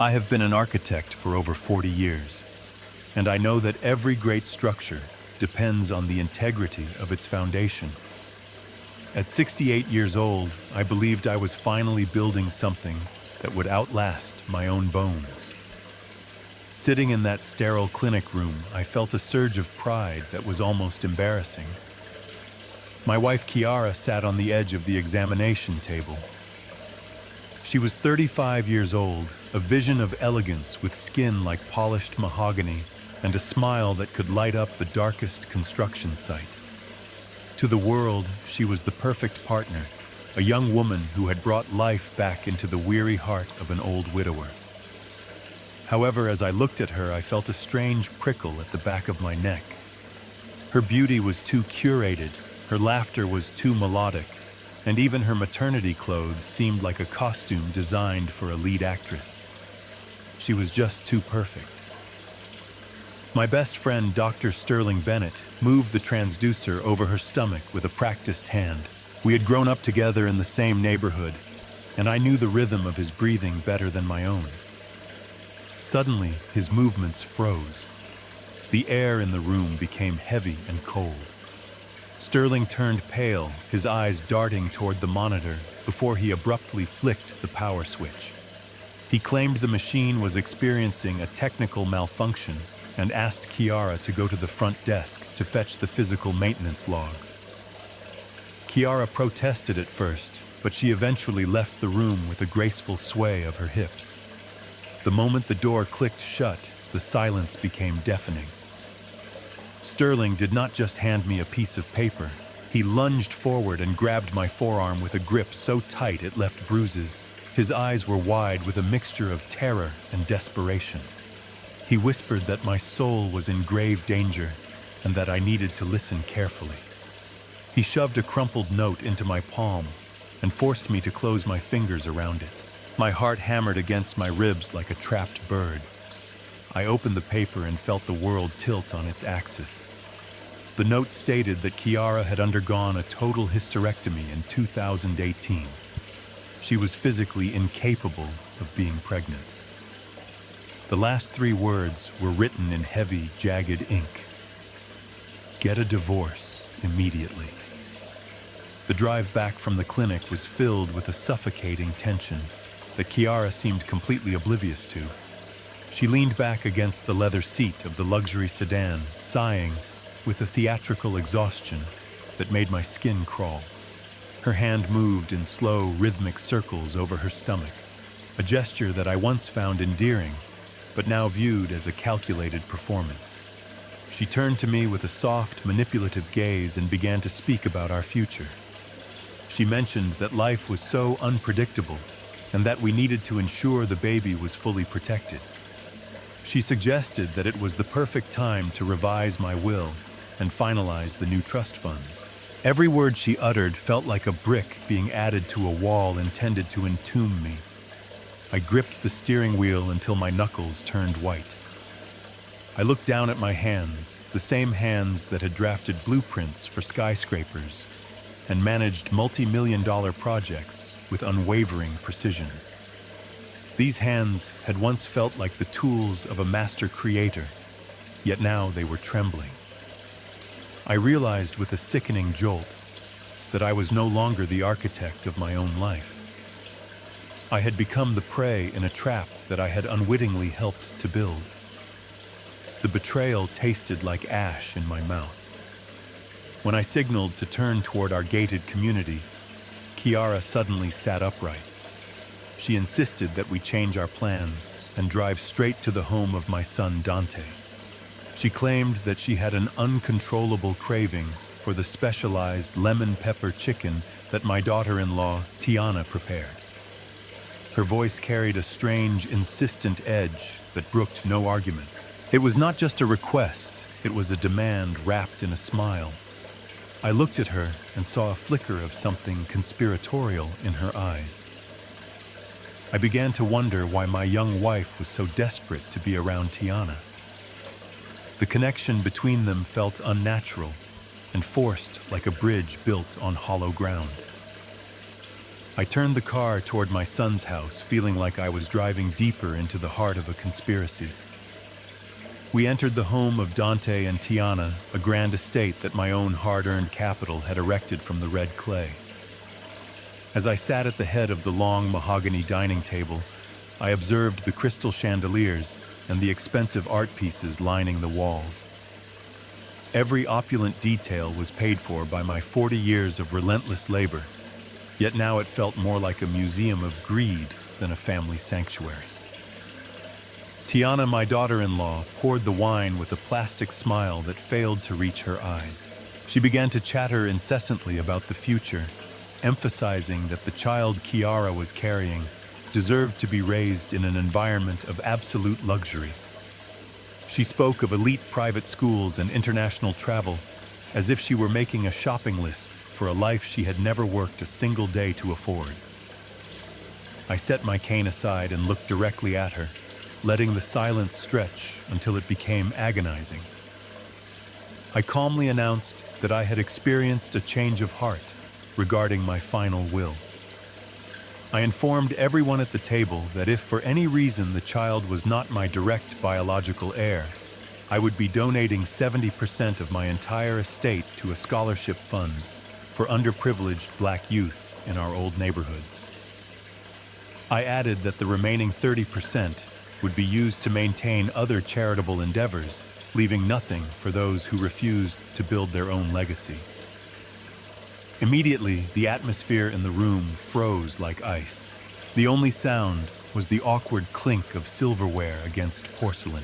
I have been an architect for over 40 years, and I know that every great structure depends on the integrity of its foundation. At 68 years old, I believed I was finally building something that would outlast my own bones. Sitting in that sterile clinic room, I felt a surge of pride that was almost embarrassing. My wife Kiara sat on the edge of the examination table. She was 35 years old, a vision of elegance with skin like polished mahogany and a smile that could light up the darkest construction site. To the world, she was the perfect partner, a young woman who had brought life back into the weary heart of an old widower. However, as I looked at her, I felt a strange prickle at the back of my neck. Her beauty was too curated, her laughter was too melodic, and even her maternity clothes seemed like a costume designed for a lead actress. She was just too perfect. My best friend, Dr. Sterling Bennett, moved the transducer over her stomach with a practiced hand. We had grown up together in the same neighborhood, and I knew the rhythm of his breathing better than my own. Suddenly, his movements froze. The air in the room became heavy and cold. Sterling turned pale, his eyes darting toward the monitor before he abruptly flicked the power switch. He claimed the machine was experiencing a technical malfunction and asked Kiara to go to the front desk to fetch the physical maintenance logs. Kiara protested at first, but she eventually left the room with a graceful sway of her hips. The moment the door clicked shut, the silence became deafening. Sterling did not just hand me a piece of paper. He lunged forward and grabbed my forearm with a grip so tight it left bruises. His eyes were wide with a mixture of terror and desperation. He whispered that my soul was in grave danger and that I needed to listen carefully. He shoved a crumpled note into my palm and forced me to close my fingers around it. My heart hammered against my ribs like a trapped bird. I opened the paper and felt the world tilt on its axis. The note stated that Kiara had undergone a total hysterectomy in 2018. She was physically incapable of being pregnant. The last 3 words were written in heavy, jagged ink. Get a divorce immediately. The drive back from the clinic was filled with a suffocating tension that Kiara seemed completely oblivious to. She leaned back against the leather seat of the luxury sedan, sighing with a theatrical exhaustion that made my skin crawl. Her hand moved in slow, rhythmic circles over her stomach, a gesture that I once found endearing, but now viewed as a calculated performance. She turned to me with a soft, manipulative gaze and began to speak about our future. She mentioned that life was so unpredictable and that we needed to ensure the baby was fully protected. She suggested that it was the perfect time to revise my will and finalize the new trust funds. Every word she uttered felt like a brick being added to a wall intended to entomb me. I gripped the steering wheel until my knuckles turned white. I looked down at my hands, the same hands that had drafted blueprints for skyscrapers and managed multi-million-dollar projects with unwavering precision. These hands had once felt like the tools of a master creator, yet now they were trembling. I realized with a sickening jolt that I was no longer the architect of my own life. I had become the prey in a trap that I had unwittingly helped to build. The betrayal tasted like ash in my mouth. When I signaled to turn toward our gated community, Kiara suddenly sat upright. She insisted that we change our plans and drive straight to the home of my son Dante. She claimed that she had an uncontrollable craving for the specialized lemon pepper chicken that my daughter-in-law, Tiana, prepared. Her voice carried a strange, insistent edge that brooked no argument. It was not just a request, it was a demand wrapped in a smile. I looked at her and saw a flicker of something conspiratorial in her eyes. I began to wonder why my young wife was so desperate to be around Tiana. The connection between them felt unnatural and forced like a bridge built on hollow ground. I turned the car toward my son's house, feeling like I was driving deeper into the heart of a conspiracy. We entered the home of Dante and Tiana, a grand estate that my own hard-earned capital had erected from the red clay. As I sat at the head of the long mahogany dining table, I observed the crystal chandeliers and the expensive art pieces lining the walls. Every opulent detail was paid for by my 40 years of relentless labor, yet now it felt more like a museum of greed than a family sanctuary. Tiana, my daughter-in-law, poured the wine with a plastic smile that failed to reach her eyes. She began to chatter incessantly about the future, emphasizing that the child Kiara was carrying deserved to be raised in an environment of absolute luxury. She spoke of elite private schools and international travel as if she were making a shopping list for a life she had never worked a single day to afford. I set my cane aside and looked directly at her, letting the silence stretch until it became agonizing. I calmly announced that I had experienced a change of heart regarding my final will. I informed everyone at the table that if for any reason the child was not my direct biological heir, I would be donating 70% of my entire estate to a scholarship fund for underprivileged black youth in our old neighborhoods. I added that the remaining 30% would be used to maintain other charitable endeavors, leaving nothing for those who refused to build their own legacy. Immediately, the atmosphere in the room froze like ice. The only sound was the awkward clink of silverware against porcelain.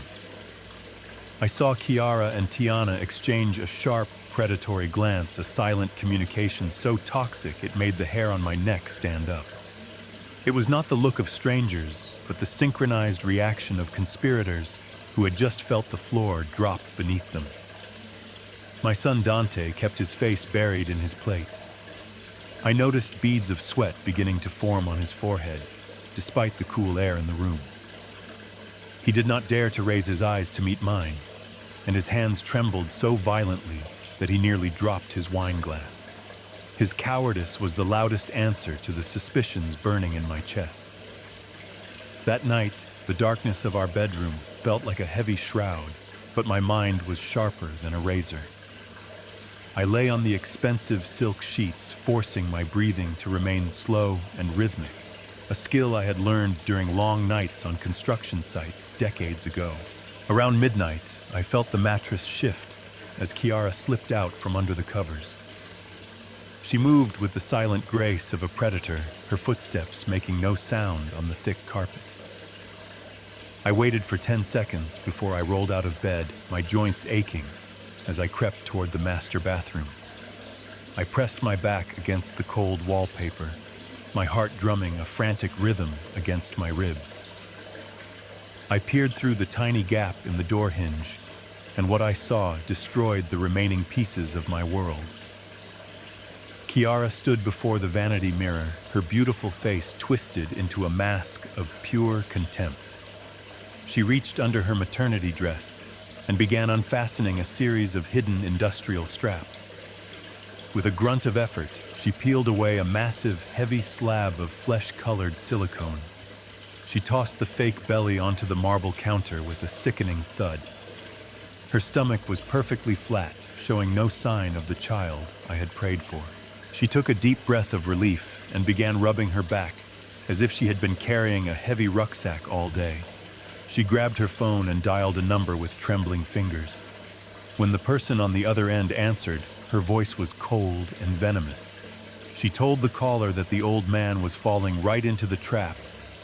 I saw Kiara and Tiana exchange a sharp, predatory glance, a silent communication so toxic it made the hair on my neck stand up. It was not the look of strangers, but the synchronized reaction of conspirators who had just felt the floor drop beneath them. My son Dante kept his face buried in his plate. I noticed beads of sweat beginning to form on his forehead, despite the cool air in the room. He did not dare to raise his eyes to meet mine, and his hands trembled so violently that he nearly dropped his wine glass. His cowardice was the loudest answer to the suspicions burning in my chest. That night, the darkness of our bedroom felt like a heavy shroud, but my mind was sharper than a razor. I lay on the expensive silk sheets, forcing my breathing to remain slow and rhythmic, a skill I had learned during long nights on construction sites decades ago. Around midnight, I felt the mattress shift as Kiara slipped out from under the covers. She moved with the silent grace of a predator, her footsteps making no sound on the thick carpet. I waited for 10 seconds before I rolled out of bed, my joints aching as I crept toward the master bathroom. I pressed my back against the cold wallpaper, my heart drumming a frantic rhythm against my ribs. I peered through the tiny gap in the door hinge, and what I saw destroyed the remaining pieces of my world. Kiara stood before the vanity mirror, her beautiful face twisted into a mask of pure contempt. She reached under her maternity dress and began unfastening a series of hidden industrial straps. With a grunt of effort, she peeled away a massive, heavy slab of flesh-colored silicone. She tossed the fake belly onto the marble counter with a sickening thud. Her stomach was perfectly flat, showing no sign of the child I had prayed for. She took a deep breath of relief and began rubbing her back, as if she had been carrying a heavy rucksack all day. She grabbed her phone and dialed a number with trembling fingers. When the person on the other end answered, her voice was cold and venomous. She told the caller that the old man was falling right into the trap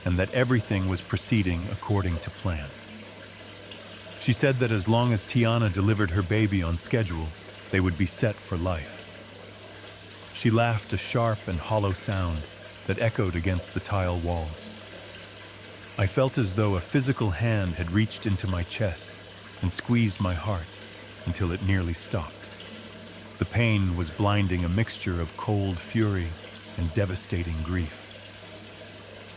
and that everything was proceeding according to plan. She said that as long as Tiana delivered her baby on schedule, they would be set for life. She laughed, a sharp and hollow sound that echoed against the tile walls. I felt as though a physical hand had reached into my chest and squeezed my heart until it nearly stopped. The pain was blinding, a mixture of cold fury and devastating grief.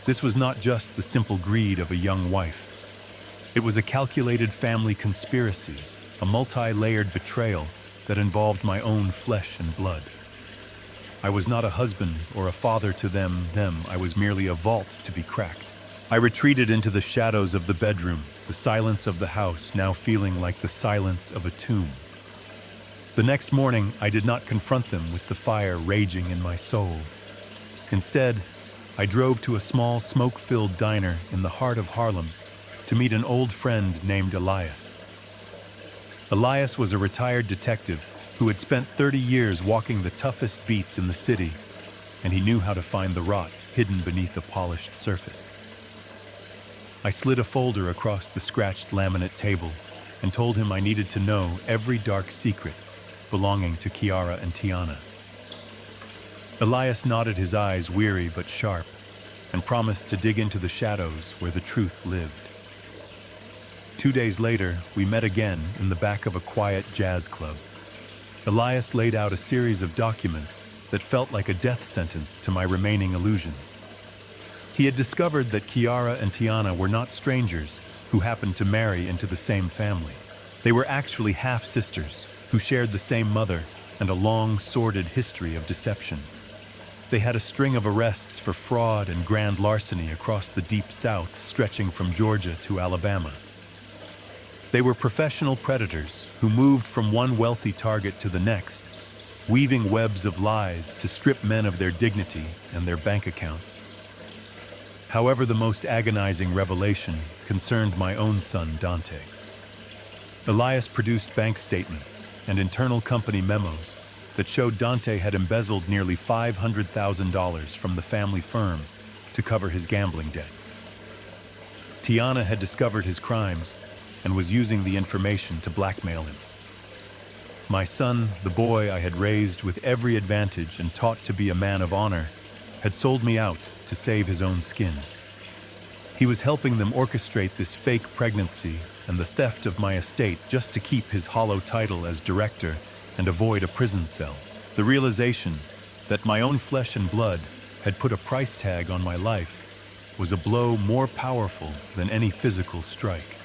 This was not just the simple greed of a young wife. It was a calculated family conspiracy, a multi-layered betrayal that involved my own flesh and blood. I was not a husband or a father to them. I was merely a vault to be cracked. I retreated into the shadows of the bedroom, the silence of the house now feeling like the silence of a tomb. The next morning, I did not confront them with the fire raging in my soul. Instead, I drove to a small smoke-filled diner in the heart of Harlem to meet an old friend named Elias. Elias was a retired detective who had spent 30 years walking the toughest beats in the city, and he knew how to find the rot hidden beneath a polished surface. I slid a folder across the scratched laminate table and told him I needed to know every dark secret belonging to Kiara and Tiana. Elias nodded, his eyes weary but sharp, and promised to dig into the shadows where the truth lived. 2 days later, we met again in the back of a quiet jazz club. Elias laid out a series of documents that felt like a death sentence to my remaining illusions. He had discovered that Kiara and Tiana were not strangers who happened to marry into the same family. They were actually half-sisters who shared the same mother and a long, sordid history of deception. They had a string of arrests for fraud and grand larceny across the deep South, stretching from Georgia to Alabama. They were professional predators who moved from one wealthy target to the next, weaving webs of lies to strip men of their dignity and their bank accounts. However, the most agonizing revelation concerned my own son, Dante. Elias produced bank statements and internal company memos that showed Dante had embezzled nearly $500,000 from the family firm to cover his gambling debts. Tiana had discovered his crimes and was using the information to blackmail him. My son, the boy I had raised with every advantage and taught to be a man of honor, had sold me out to save his own skin. He was helping them orchestrate this fake pregnancy and the theft of my estate just to keep his hollow title as director and avoid a prison cell. The realization that my own flesh and blood had put a price tag on my life was a blow more powerful than any physical strike.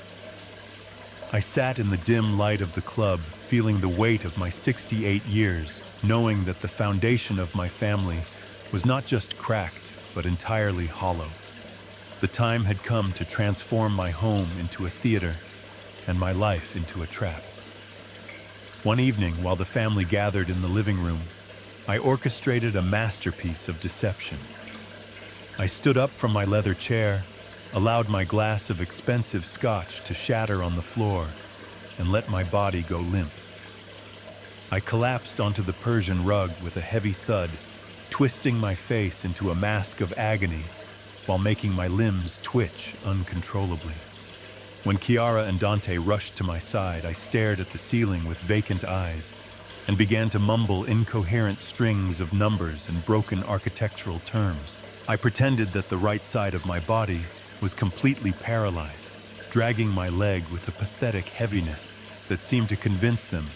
I sat in the dim light of the club, feeling the weight of my 68 years, knowing that the foundation of my family was not just cracked, but entirely hollow. The time had come to transform my home into a theater and my life into a trap. One evening, while the family gathered in the living room, I orchestrated a masterpiece of deception. I stood up from my leather chair, allowed my glass of expensive scotch to shatter on the floor, and let my body go limp. I collapsed onto the Persian rug with a heavy thud, twisting my face into a mask of agony while making my limbs twitch uncontrollably. When Kiara and Dante rushed to my side, I stared at the ceiling with vacant eyes and began to mumble incoherent strings of numbers and broken architectural terms. I pretended that the right side of my body was completely paralyzed, dragging my leg with a pathetic heaviness that seemed to convince them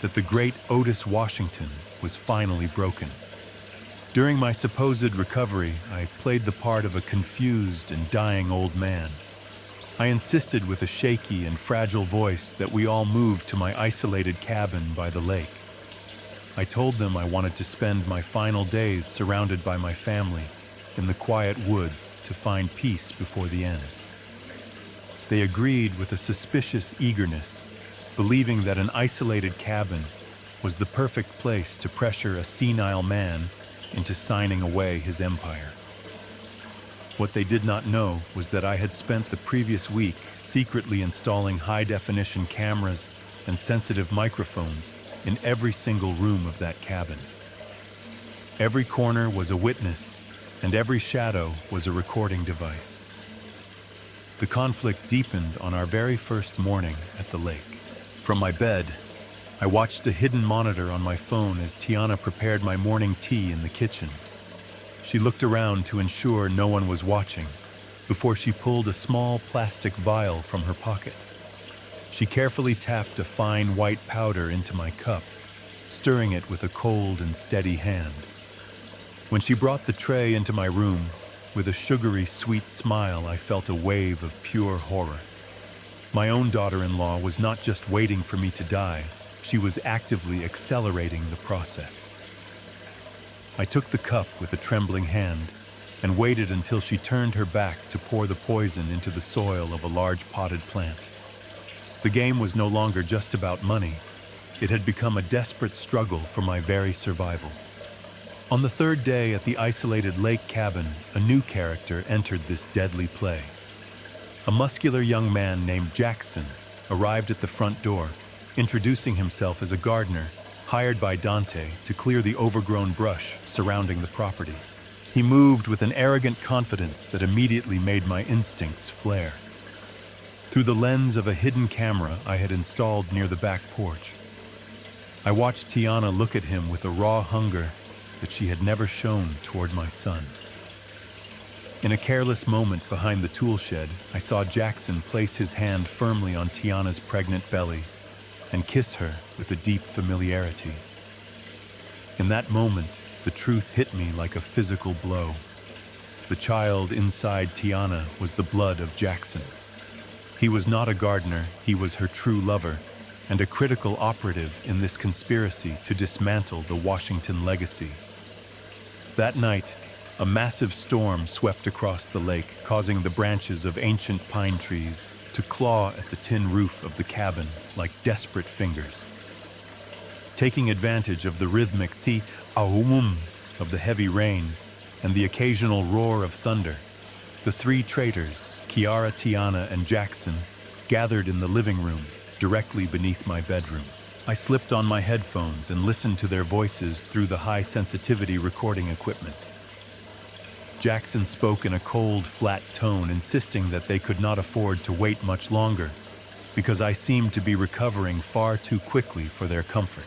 that the great Otis Washington was finally broken. During my supposed recovery, I played the part of a confused and dying old man. I insisted with a shaky and fragile voice that we all move to my isolated cabin by the lake. I told them I wanted to spend my final days surrounded by my family in the quiet woods to find peace before the end. They agreed with a suspicious eagerness, believing that an isolated cabin was the perfect place to pressure a senile man into signing away his empire. What they did not know was that I had spent the previous week secretly installing high-definition cameras and sensitive microphones in every single room of that cabin. Every corner was a witness, and every shadow was a recording device. The conflict deepened on our very first morning at the lake. From my bed, I watched a hidden monitor on my phone as Tiana prepared my morning tea in the kitchen. She looked around to ensure no one was watching before she pulled a small plastic vial from her pocket. She carefully tapped a fine white powder into my cup, stirring it with a cold and steady hand. When she brought the tray into my room, with a sugary, sweet smile, I felt a wave of pure horror. My own daughter-in-law was not just waiting for me to die, she was actively accelerating the process. I took the cup with a trembling hand and waited until she turned her back to pour the poison into the soil of a large potted plant. The game was no longer just about money. It had become a desperate struggle for my very survival. On the third day at the isolated lake cabin, a new character entered this deadly play. A muscular young man named Jackson arrived at the front door, introducing himself as a gardener hired by Dante to clear the overgrown brush surrounding the property. He moved with an arrogant confidence that immediately made my instincts flare. Through the lens of a hidden camera I had installed near the back porch, I watched Tiana look at him with a raw hunger that she had never shown toward my son. In a careless moment behind the tool shed, I saw Jackson place his hand firmly on Tiana's pregnant belly and kiss her with a deep familiarity. In that moment, the truth hit me like a physical blow. The child inside Tiana was the blood of Jackson. He was not a gardener, he was her true lover, and a critical operative in this conspiracy to dismantle the Washington legacy. That night, a massive storm swept across the lake, causing the branches of ancient pine trees to claw at the tin roof of the cabin like desperate fingers. Taking advantage of the rhythmic the-ahum of the heavy rain and the occasional roar of thunder, the three traitors, Kiara, Tiana, and Jackson, gathered in the living room directly beneath my bedroom. I slipped on my headphones and listened to their voices through the high-sensitivity recording equipment. Jackson spoke in a cold, flat tone, insisting that they could not afford to wait much longer because I seemed to be recovering far too quickly for their comfort.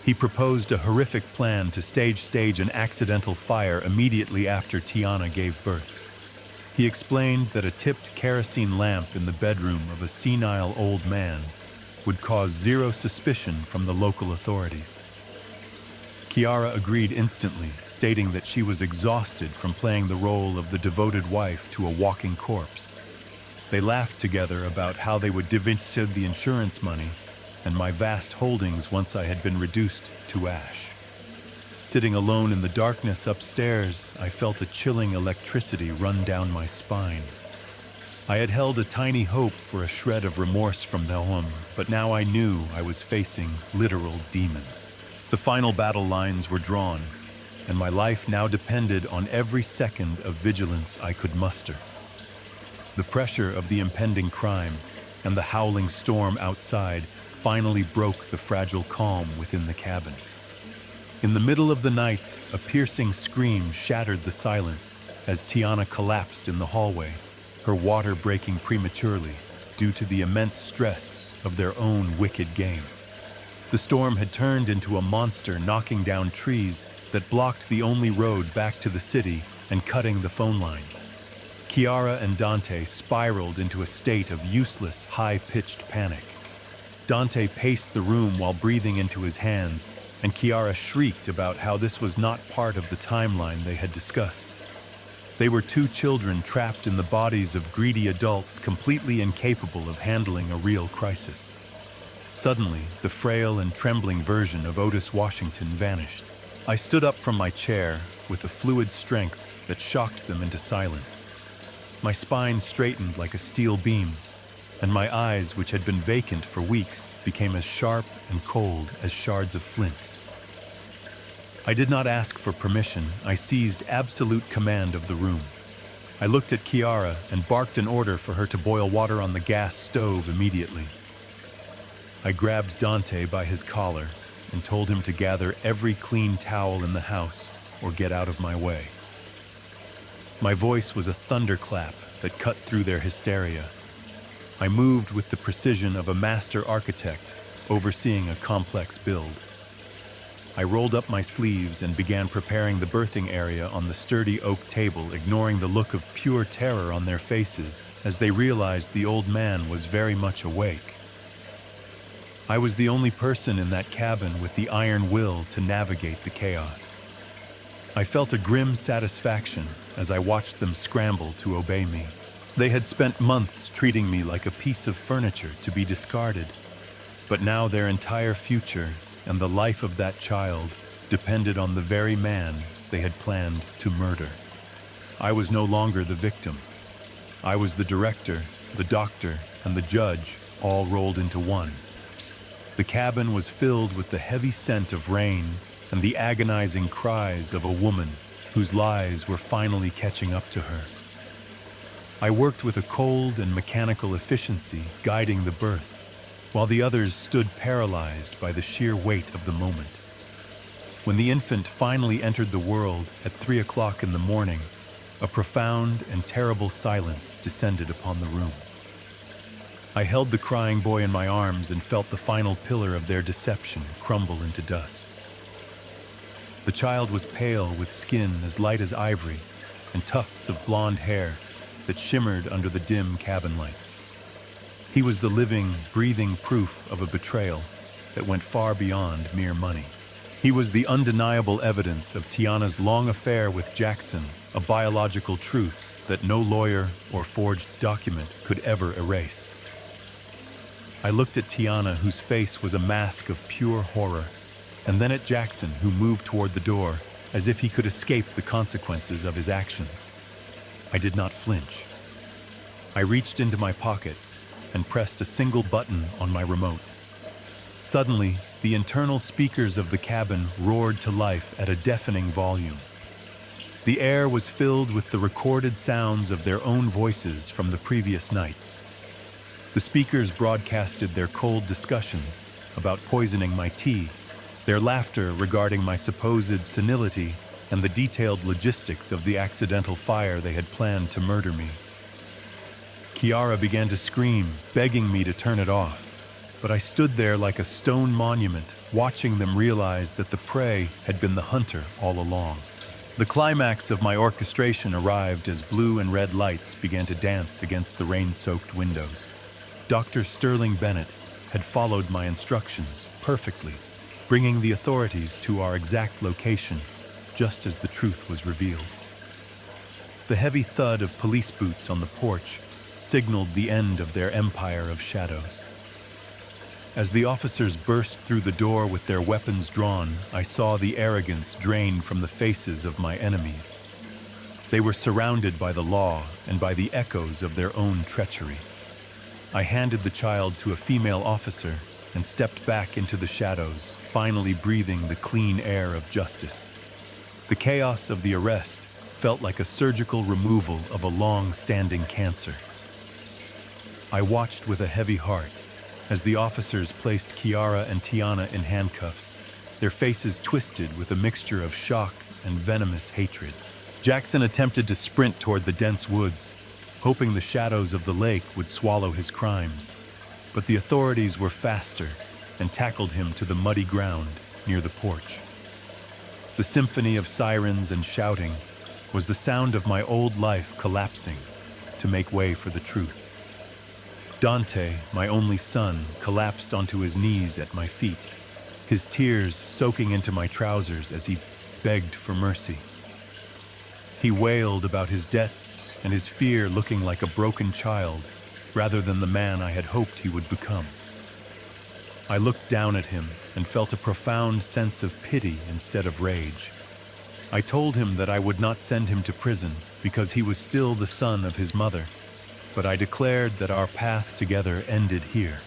He proposed a horrific plan to stage an accidental fire immediately after Tiana gave birth. He explained that a tipped kerosene lamp in the bedroom of a senile old man would cause zero suspicion from the local authorities. Kiara agreed instantly, stating that she was exhausted from playing the role of the devoted wife to a walking corpse. They laughed together about how they would divvy the insurance money and my vast holdings once I had been reduced to ash. Sitting alone in the darkness upstairs, I felt a chilling electricity run down my spine. I had held a tiny hope for a shred of remorse from the home, but now I knew I was facing literal demons. The final battle lines were drawn, and my life now depended on every second of vigilance I could muster. The pressure of the impending crime and the howling storm outside finally broke the fragile calm within the cabin. In the middle of the night, a piercing scream shattered the silence as Tiana collapsed in the hallway, her water breaking prematurely due to the immense stress of their own wicked game. The storm had turned into a monster, knocking down trees that blocked the only road back to the city and cutting the phone lines. Kiara and Dante spiraled into a state of useless, high-pitched panic. Dante paced the room while breathing into his hands, and Kiara shrieked about how this was not part of the timeline they had discussed. They were two children trapped in the bodies of greedy adults completely incapable of handling a real crisis. Suddenly, the frail and trembling version of Otis Washington vanished. I stood up from my chair with a fluid strength that shocked them into silence. My spine straightened like a steel beam, and my eyes, which had been vacant for weeks, became as sharp and cold as shards of flint. I did not ask for permission. I seized absolute command of the room. I looked at Kiara and barked an order for her to boil water on the gas stove immediately. I grabbed Dante by his collar and told him to gather every clean towel in the house or get out of my way. My voice was a thunderclap that cut through their hysteria. I moved with the precision of a master architect overseeing a complex build. I rolled up my sleeves and began preparing the birthing area on the sturdy oak table, ignoring the look of pure terror on their faces as they realized the old man was very much awake. I was the only person in that cabin with the iron will to navigate the chaos. I felt a grim satisfaction as I watched them scramble to obey me. They had spent months treating me like a piece of furniture to be discarded, but now their entire future and the life of that child depended on the very man they had planned to murder. I was no longer the victim. I was the director, the doctor, and the judge, all rolled into one. The cabin was filled with the heavy scent of rain and the agonizing cries of a woman whose lies were finally catching up to her. I worked with a cold and mechanical efficiency, guiding the birth, while the others stood paralyzed by the sheer weight of the moment. When the infant finally entered the world at 3 o'clock in the morning, a profound and terrible silence descended upon the room. I held the crying boy in my arms and felt the final pillar of their deception crumble into dust. The child was pale, with skin as light as ivory and tufts of blonde hair that shimmered under the dim cabin lights. He was the living, breathing proof of a betrayal that went far beyond mere money. He was the undeniable evidence of Tiana's long affair with Jackson, a biological truth that no lawyer or forged document could ever erase. I looked at Tiana, whose face was a mask of pure horror, and then at Jackson, who moved toward the door as if he could escape the consequences of his actions. I did not flinch. I reached into my pocket and pressed a single button on my remote. Suddenly, the internal speakers of the cabin roared to life at a deafening volume. The air was filled with the recorded sounds of their own voices from the previous nights. The speakers broadcasted their cold discussions about poisoning my tea, their laughter regarding my supposed senility, and the detailed logistics of the accidental fire they had planned to murder me. Kiara began to scream, begging me to turn it off, but I stood there like a stone monument, watching them realize that the prey had been the hunter all along. The climax of my orchestration arrived as blue and red lights began to dance against the rain-soaked windows. Dr. Sterling Bennett had followed my instructions perfectly, bringing the authorities to our exact location just as the truth was revealed. The heavy thud of police boots on the porch signaled the end of their empire of shadows. As the officers burst through the door with their weapons drawn, I saw the arrogance drain from the faces of my enemies. They were surrounded by the law and by the echoes of their own treachery. I handed the child to a female officer and stepped back into the shadows, finally breathing the clean air of justice. The chaos of the arrest felt like a surgical removal of a long-standing cancer. I watched with a heavy heart as the officers placed Kiara and Tiana in handcuffs, their faces twisted with a mixture of shock and venomous hatred. Jackson attempted to sprint toward the dense woods, hoping the shadows of the lake would swallow his crimes. But the authorities were faster and tackled him to the muddy ground near the porch. The symphony of sirens and shouting was the sound of my old life collapsing to make way for the truth. Dante, my only son, collapsed onto his knees at my feet, his tears soaking into my trousers as he begged for mercy. He wailed about his debts and his fear, looking like a broken child rather than the man I had hoped he would become. I looked down at him and felt a profound sense of pity instead of rage. I told him that I would not send him to prison because he was still the son of his mother, but I declared that our path together ended here.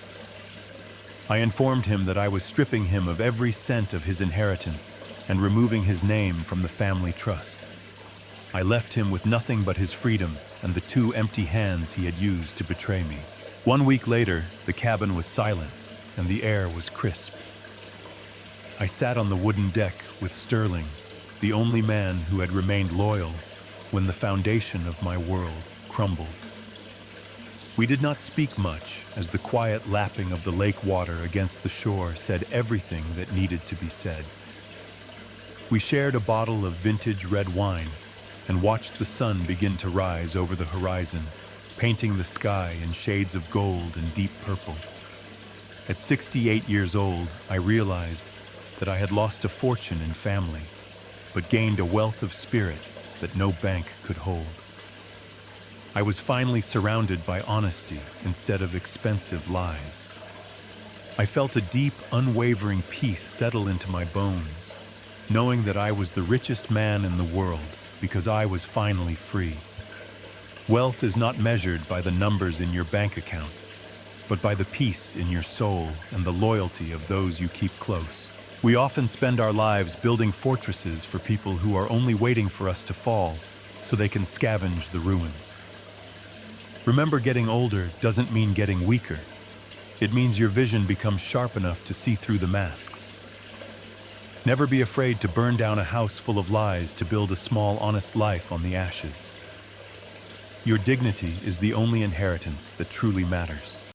I informed him that I was stripping him of every cent of his inheritance and removing his name from the family trust. I left him with nothing but his freedom and the 2 empty hands he had used to betray me. 1 week later, the cabin was silent and the air was crisp. I sat on the wooden deck with Sterling, the only man who had remained loyal when the foundation of my world crumbled. We did not speak much, as the quiet lapping of the lake water against the shore said everything that needed to be said. We shared a bottle of vintage red wine and watched the sun begin to rise over the horizon, painting the sky in shades of gold and deep purple. At 68 years old, I realized that I had lost a fortune in family, but gained a wealth of spirit that no bank could hold. I was finally surrounded by honesty instead of expensive lies. I felt a deep, unwavering peace settle into my bones, knowing that I was the richest man in the world because I was finally free. Wealth is not measured by the numbers in your bank account, but by the peace in your soul and the loyalty of those you keep close. We often spend our lives building fortresses for people who are only waiting for us to fall so they can scavenge the ruins. Remember, getting older doesn't mean getting weaker. It means your vision becomes sharp enough to see through the masks. Never be afraid to burn down a house full of lies to build a small, honest life on the ashes. Your dignity is the only inheritance that truly matters.